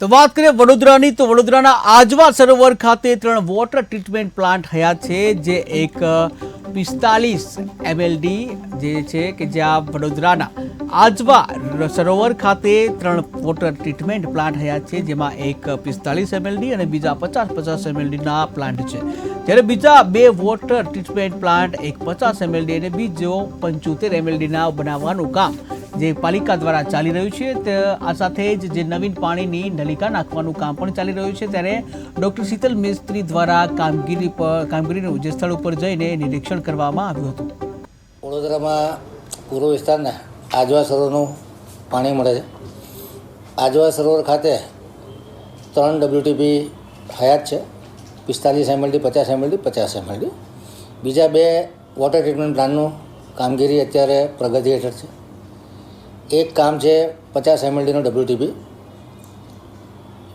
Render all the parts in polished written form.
તો વાત કરીએ વડોદરાની, તો વડોદરાના આજવા સરોવર ખાતે 3 વોટર ટ્રીટમેન્ટ પ્લાન્ટ હયા છે, જે એક 45 MLD જે છે કે જ્યાં વડોદરાના આજવા સરોવર ખાતે 3 વોટર ટ્રીટમેન્ટ પ્લાન્ટ હયા છે, જેમાં એક 45 MLD અને બીજા 50 MLD ના પ્લાન્ટ છે, જ્યારે બીજા 2 વોટર ટ્રીટમેન્ટ પ્લાન્ટ એક 50 MLD અને બીજો 75 MLD ના બનાવવાનું કામ જે પાલિકા દ્વારા ચાલી રહ્યું છે। તે આ સાથે જ જે નવીન પાણીની નલિકા નાખવાનું કામ પણ ચાલી રહ્યું છે, ત્યારે ડોક્ટર શીતલ મિસ્ત્રી દ્વારા કામગીરીનું જે સ્થળ ઉપર જઈને નિરીક્ષણ કરવામાં આવ્યું હતું। વડોદરામાં પૂર્વ વિસ્તારના આજવા સરોવરનું પાણી મળે છે। આજવા સરોવર ખાતે 3 WTP હયાત છે, 45 MLD, 50 MLD, 50 MLD। બીજા 2 વોટર ટ્રીટમેન્ટ પ્લાન્ટનું કામગીરી અત્યારે પ્રગતિ હેઠળ છે। એક કામ છે 50 MLDનો WTP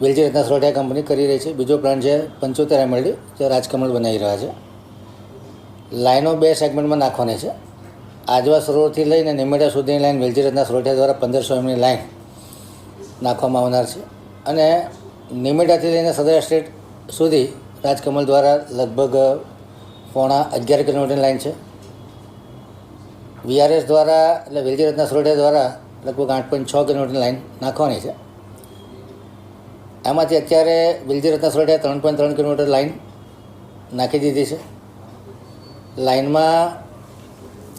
વેલજી રત્ન સોરઠિયા કંપની કરી રહી છે, બીજો પ્લાન્ટ છે 75 MLD જે રાજકમલ બનાવી રહ્યા છે। લાઈનો 2 સેગમેન્ટમાં નાખવાની છે। આજવા સરોવરથી લઈને નિમેડા સુધીની લાઈન વેલજી રત્ન સોરઠિયા દ્વારા 1500 mની લાઈન નાખવામાં આવનાર છે, અને નિમેડાથી લઈને સદર એસ્ટેટ સુધી રાજકમલ દ્વારા લગભગ 11.5 કિલોમીટરની લાઈન છે। VRS દ્વારા એટલે વેલજી રત્ન સોરઠિયા દ્વારા લગભગ 8.6 કિલોમીટરની લાઈન નાખવાની છે। આમાંથી અત્યારે વેલજી રત્ન સોરઠિયા 3.3 કિલોમીટર લાઈન નાખી દીધી છે। લાઈનમાં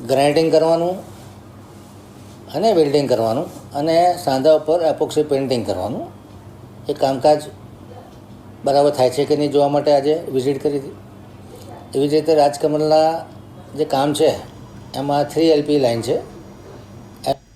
ગ્રાઇન્ડિંગ કરવાનું અને વેલ્ડિંગ કરવાનું અને સાંધા ઉપર એપોક્સી પેઇન્ટિંગ કરવાનું એ કામકાજ બરાબર થાય છે કે નહીં જોવા માટે આજે વિઝિટ કરી હતી। એવી જ રીતે રાજકમલના જે કામ છે એમાં 3 LP લાઈન છે,